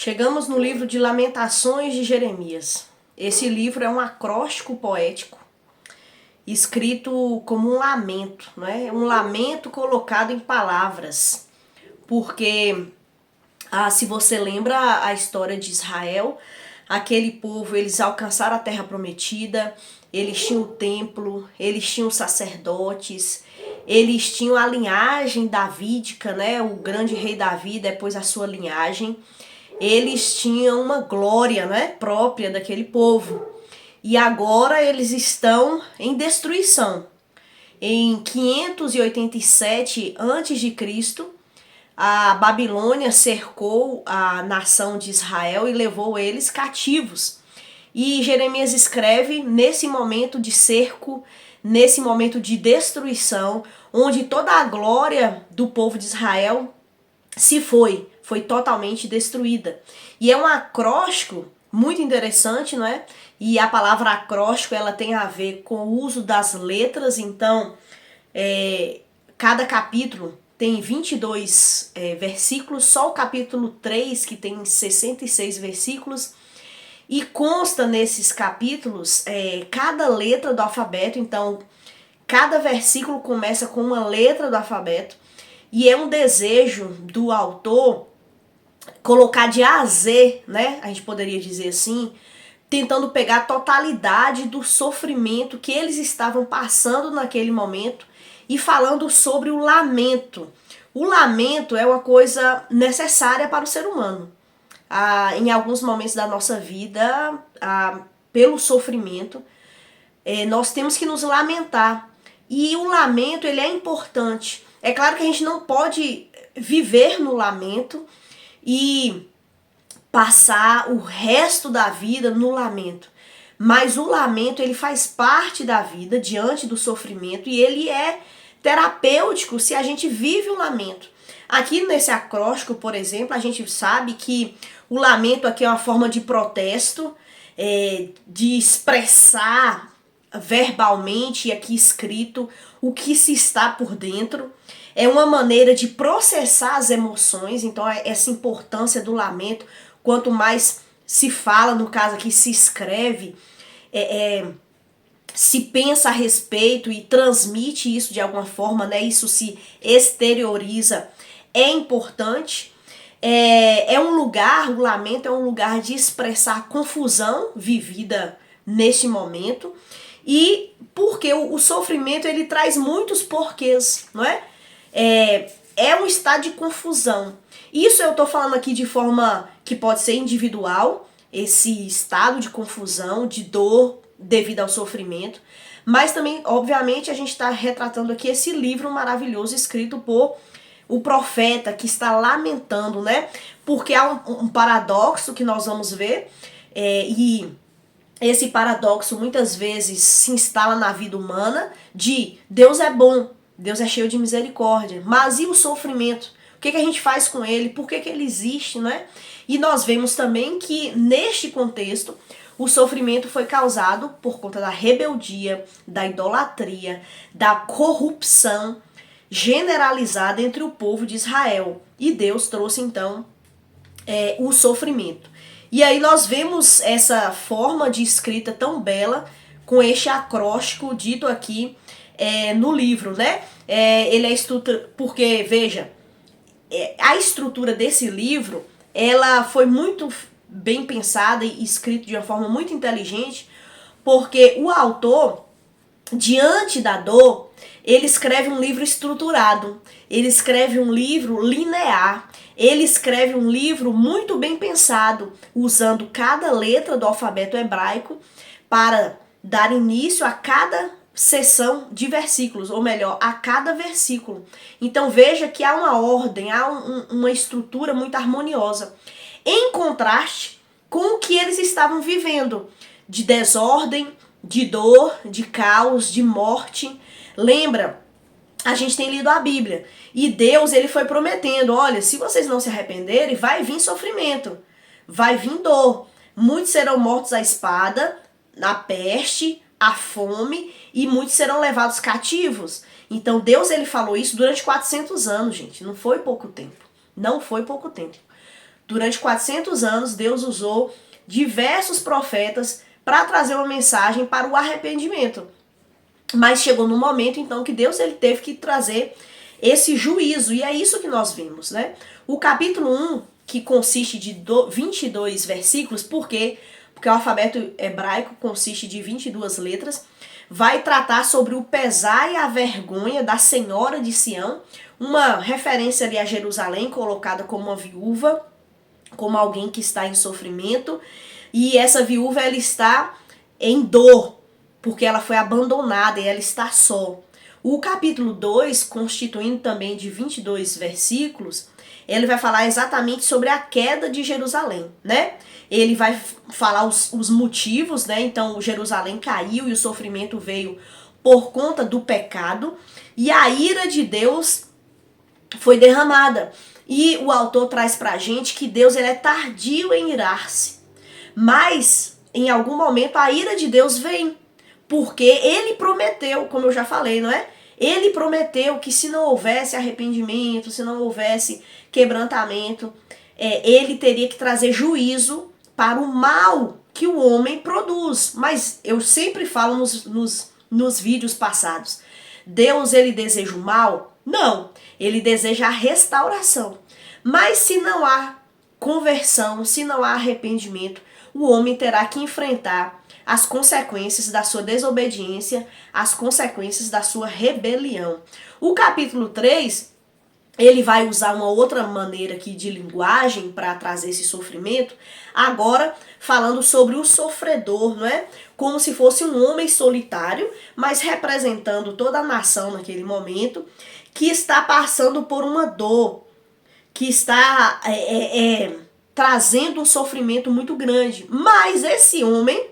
Chegamos no livro de Lamentações de Jeremias. Esse livro é um acróstico poético, escrito como um lamento, né? Um lamento colocado em palavras. Porque, se você lembra a história de Israel, aquele povo, eles alcançaram a terra prometida, eles tinham o templo, eles tinham sacerdotes, eles tinham a linhagem davídica, né? O grande rei Davi, depois a sua linhagem. Eles tinham uma glória, né, própria daquele povo. E agora eles estão em destruição. Em 587 a.C., a Babilônia cercou a nação de Israel e levou eles cativos. E Jeremias escreve nesse momento de cerco, nesse momento de destruição, onde toda a glória do povo de Israel foi totalmente destruída. E é um acróstico muito interessante, não é? E a palavra acróstico, ela tem a ver com o uso das letras, então cada capítulo tem 22 versículos, só o capítulo 3 que tem 66 versículos, e consta nesses capítulos cada letra do alfabeto, então cada versículo começa com uma letra do alfabeto, e é um desejo do autor colocar de A a Z, né? A gente poderia dizer assim, tentando pegar a totalidade do sofrimento que eles estavam passando naquele momento e falando sobre o lamento. O lamento é uma coisa necessária para o ser humano. Em alguns momentos da nossa vida, pelo sofrimento, nós temos que nos lamentar. E o lamento, ele é importante. É claro que a gente não pode viver no lamento e passar o resto da vida no lamento. Mas o lamento, ele faz parte da vida diante do sofrimento e ele é terapêutico se a gente vive o lamento. Aqui nesse acróstico, por exemplo, a gente sabe que o lamento aqui é uma forma de protesto, de expressar verbalmente e aqui escrito o que se está por dentro. É uma maneira de processar as emoções, então essa importância do lamento, quanto mais se fala, no caso aqui se escreve, se pensa a respeito e transmite isso de alguma forma, né? Isso se exterioriza, é importante. Um lugar, o lamento é um lugar de expressar a confusão vivida neste momento, e porque o sofrimento ele traz muitos porquês, não é? É um estado de confusão. Isso eu tô falando aqui de forma que pode ser individual, esse estado de confusão, de dor devido ao sofrimento, mas também, obviamente, a gente está retratando aqui esse livro maravilhoso escrito por o profeta que está lamentando, né? Porque há um paradoxo que nós vamos ver, e esse paradoxo muitas vezes se instala na vida humana de Deus é bom, Deus é cheio de misericórdia, mas e o sofrimento? O que a gente faz com ele? Por que ele existe, né? E nós vemos também que neste contexto o sofrimento foi causado por conta da rebeldia, da idolatria, da corrupção generalizada entre o povo de Israel. E Deus trouxe então o sofrimento. E aí nós vemos essa forma de escrita tão bela com este acróstico dito aqui no livro, né? Ele é estrutura, porque veja, a estrutura desse livro, ela foi muito bem pensada e escrita de uma forma muito inteligente, porque o autor, diante da dor, ele escreve um livro estruturado, ele escreve um livro linear, ele escreve um livro muito bem pensado, usando cada letra do alfabeto hebraico para dar início a cada seção de versículos, ou melhor, a cada versículo. Então veja que há uma ordem, há uma estrutura muito harmoniosa, em contraste com o que eles estavam vivendo, de desordem, de dor, de caos, de morte. Lembra, a gente tem lido a Bíblia, e Deus ele foi prometendo, olha, se vocês não se arrependerem, vai vir sofrimento, vai vir dor, muitos serão mortos à espada, na peste, a fome, e muitos serão levados cativos. Então Deus ele falou isso durante 400 anos, gente. Não foi pouco tempo. Não foi pouco tempo. Durante 400 anos, Deus usou diversos profetas para trazer uma mensagem para o arrependimento. Mas chegou no momento, então, que Deus ele teve que trazer esse juízo. E é isso que nós vimos, né? O capítulo 1, que consiste de 22 versículos, por quê? Porque o alfabeto hebraico consiste de 22 letras, vai tratar sobre o pesar e a vergonha da Senhora de Sião, uma referência ali a Jerusalém, colocada como uma viúva, como alguém que está em sofrimento, e essa viúva ela está em dor, porque ela foi abandonada e ela está só. O capítulo 2, constituindo também de 22 versículos, ele vai falar exatamente sobre a queda de Jerusalém, né? Ele vai falar os motivos, né? Então, Jerusalém caiu e o sofrimento veio por conta do pecado, e a ira de Deus foi derramada. E o autor traz pra gente que Deus ele é tardio em irar-se, mas em algum momento a ira de Deus vem, porque ele prometeu, como eu já falei, não é? Ele prometeu que se não houvesse arrependimento, se não houvesse quebrantamento, ele teria que trazer juízo para o mal que o homem produz. Mas eu sempre falo nos vídeos passados, Deus ele deseja o mal? Não, ele deseja a restauração. Mas se não há conversão, se não há arrependimento, o homem terá que enfrentar as consequências da sua desobediência, as consequências da sua rebelião. O capítulo 3, ele vai usar uma outra maneira aqui de linguagem para trazer esse sofrimento, agora falando sobre o sofredor, não é? Como se fosse um homem solitário, mas representando toda a nação naquele momento, que está passando por uma dor, que está trazendo um sofrimento muito grande. Mas esse homem,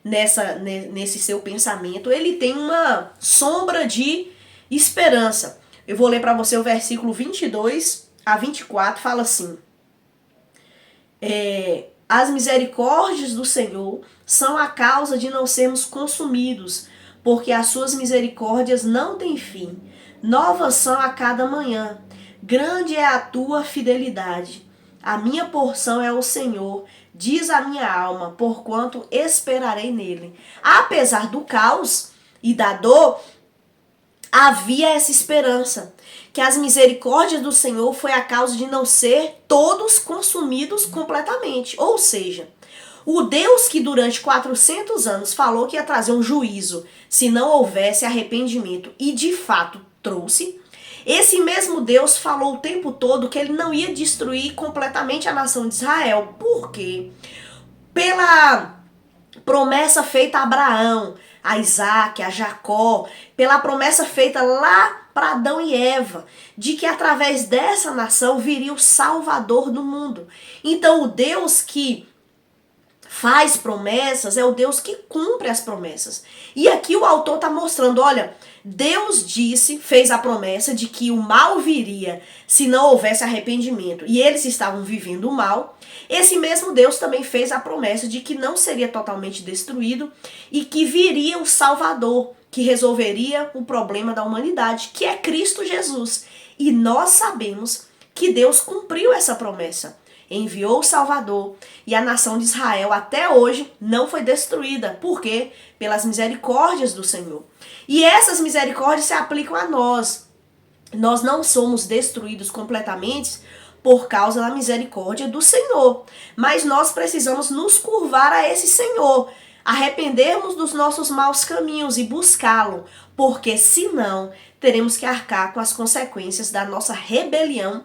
nesse seu pensamento, ele tem uma sombra de esperança. Eu vou ler para você o versículo 22 a 24, fala assim: as misericórdias do Senhor são a causa de não sermos consumidos, porque as suas misericórdias não têm fim. Novas são a cada manhã. Grande é a tua fidelidade. A minha porção é o Senhor, diz a minha alma, porquanto esperarei nele. Apesar do caos e da dor, havia essa esperança, que as misericórdias do Senhor foi a causa de não ser todos consumidos completamente. Ou seja, o Deus que durante 400 anos falou que ia trazer um juízo se não houvesse arrependimento, e de fato trouxe, esse mesmo Deus falou o tempo todo que ele não ia destruir completamente a nação de Israel. Por quê? Pela promessa feita a Abraão, a Isaac, a Jacó, pela promessa feita lá para Adão e Eva, de que através dessa nação viria o Salvador do mundo. Então o Deus que faz promessas é o Deus que cumpre as promessas. E aqui o autor está mostrando, olha, Deus disse, fez a promessa de que o mal viria se não houvesse arrependimento, e eles estavam vivendo o mal. Esse mesmo Deus também fez a promessa de que não seria totalmente destruído e que viria o Salvador, que resolveria o problema da humanidade, que é Cristo Jesus. E nós sabemos que Deus cumpriu essa promessa. Enviou o Salvador, e a nação de Israel até hoje não foi destruída. Por quê? Pelas misericórdias do Senhor. E essas misericórdias se aplicam a nós. Nós não somos destruídos completamente por causa da misericórdia do Senhor. Mas nós precisamos nos curvar a esse Senhor, arrependermos dos nossos maus caminhos e buscá-lo. Porque senão teremos que arcar com as consequências da nossa rebelião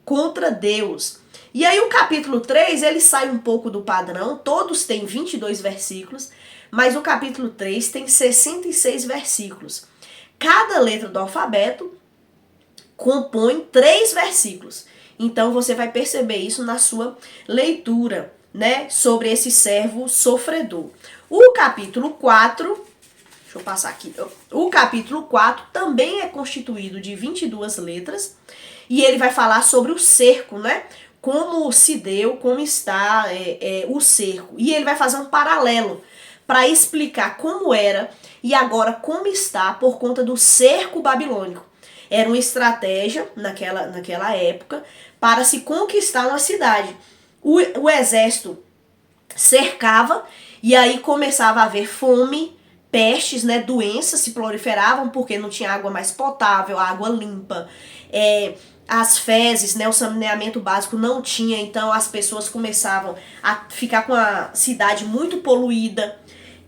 contra Deus. E aí o capítulo 3, ele sai um pouco do padrão, todos têm 22 versículos, mas o capítulo 3 tem 66 versículos. Cada letra do alfabeto compõe 3 versículos. Então você vai perceber isso na sua leitura, né, sobre esse servo sofredor. O capítulo 4, deixa eu passar aqui, o capítulo 4 também é constituído de 22 letras, e ele vai falar sobre o cerco, né? Como se deu, como está o cerco. E ele vai fazer um paralelo para explicar como era e agora como está por conta do cerco babilônico. Era uma estratégia naquela época para se conquistar uma cidade. o exército cercava e aí começava a haver fome, pestes, né, doenças se proliferavam porque não tinha água mais potável, água limpa, as fezes, né, o saneamento básico não tinha, então as pessoas começavam a ficar com a cidade muito poluída,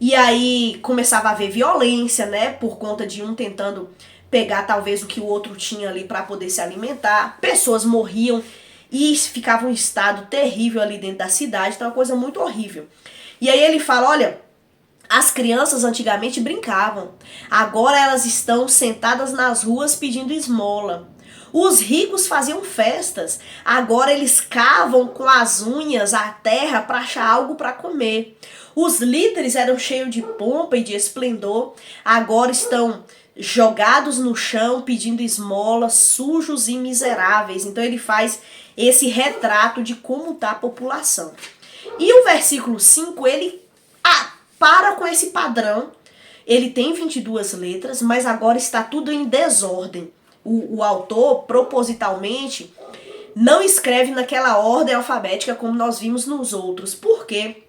e aí começava a haver violência, né, por conta de um tentando pegar talvez o que o outro tinha ali para poder se alimentar, pessoas morriam e ficava um estado terrível ali dentro da cidade, então é uma coisa muito horrível. E aí ele fala, olha, as crianças antigamente brincavam, agora elas estão sentadas nas ruas pedindo esmola. Os ricos faziam festas, agora eles cavam com as unhas a terra para achar algo para comer. Os líderes eram cheios de pompa e de esplendor, agora estão jogados no chão pedindo esmola, sujos e miseráveis. Então ele faz esse retrato de como está a população. E o versículo 5, ele para com esse padrão. Ele tem 22 letras, mas agora está tudo em desordem. O autor, propositalmente, não escreve naquela ordem alfabética como nós vimos nos outros. Por quê?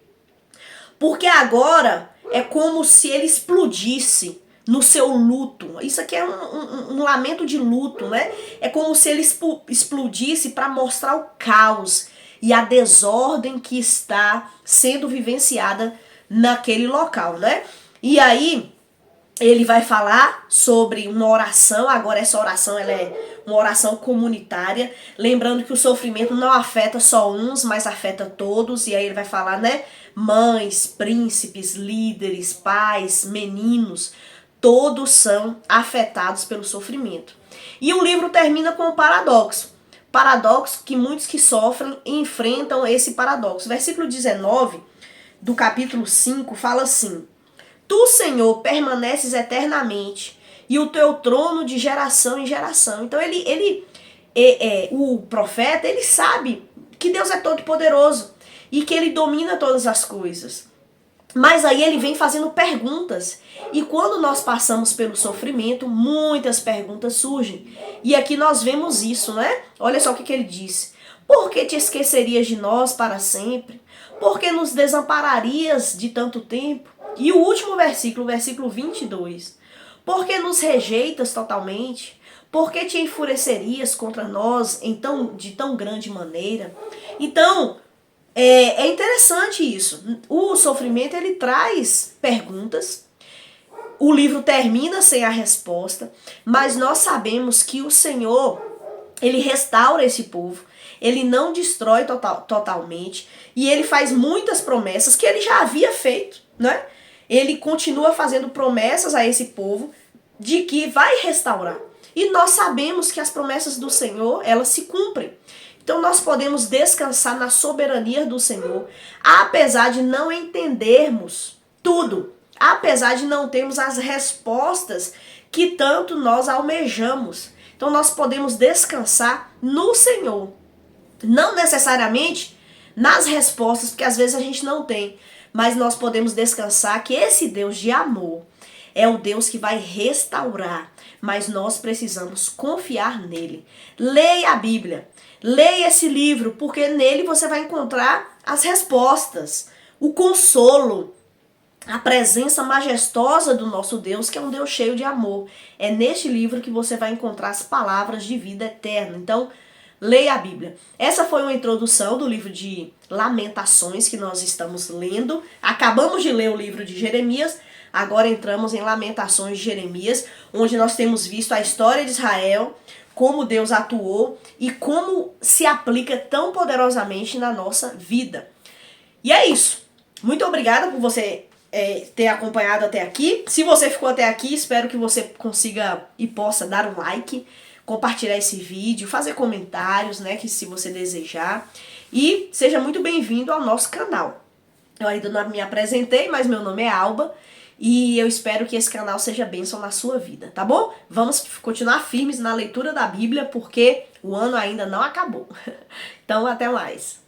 Porque agora é como se ele explodisse no seu luto. Isso aqui é um lamento de luto, né? É como se ele explodisse para mostrar o caos e a desordem que está sendo vivenciada naquele local, né? E aí ele vai falar sobre uma oração, agora essa oração ela é uma oração comunitária, lembrando que o sofrimento não afeta só uns, mas afeta todos, e aí ele vai falar, né, mães, príncipes, líderes, pais, meninos, todos são afetados pelo sofrimento. E o livro termina com um paradoxo que muitos que sofrem enfrentam esse paradoxo. Versículo 19 do capítulo 5 fala assim: Tu, Senhor, permaneces eternamente, e o teu trono de geração em geração. Então o profeta, ele sabe que Deus é todo poderoso e que ele domina todas as coisas. Mas aí ele vem fazendo perguntas. E quando nós passamos pelo sofrimento, muitas perguntas surgem. E aqui nós vemos isso, né? Olha só o que ele disse. Por que te esquecerias de nós para sempre? Por que nos desampararias de tanto tempo? E o último versículo, versículo 22. Por que nos rejeitas totalmente? Por que te enfurecerias contra nós de tão grande maneira? Então, é interessante isso. O sofrimento, ele traz perguntas. O livro termina sem a resposta, mas nós sabemos que o Senhor, ele restaura esse povo. Ele não destrói totalmente. E ele faz muitas promessas que ele já havia feito, né? Ele continua fazendo promessas a esse povo de que vai restaurar. E nós sabemos que as promessas do Senhor, elas se cumprem. Então nós podemos descansar na soberania do Senhor, apesar de não entendermos tudo, apesar de não termos as respostas que tanto nós almejamos. Então nós podemos descansar no Senhor. Não necessariamente nas respostas, porque às vezes a gente não tem, mas nós podemos descansar que esse Deus de amor é o Deus que vai restaurar, mas nós precisamos confiar nele. Leia a Bíblia, leia esse livro, porque nele você vai encontrar as respostas, o consolo, a presença majestosa do nosso Deus, que é um Deus cheio de amor. É neste livro que você vai encontrar as palavras de vida eterna. Então, leia a Bíblia. Essa foi uma introdução do livro de Lamentações que nós estamos lendo. Acabamos de ler o livro de Jeremias, agora entramos em Lamentações de Jeremias, onde nós temos visto a história de Israel, como Deus atuou e como se aplica tão poderosamente na nossa vida. E é isso. Muito obrigada por você ter acompanhado até aqui. Se você ficou até aqui, espero que você consiga e possa dar um like, compartilhar esse vídeo, fazer comentários, né, que se você desejar. E seja muito bem-vindo ao nosso canal. Eu ainda não me apresentei, mas meu nome é Alba e eu espero que esse canal seja bênção na sua vida, tá bom? Vamos continuar firmes na leitura da Bíblia porque o ano ainda não acabou. Então, até mais.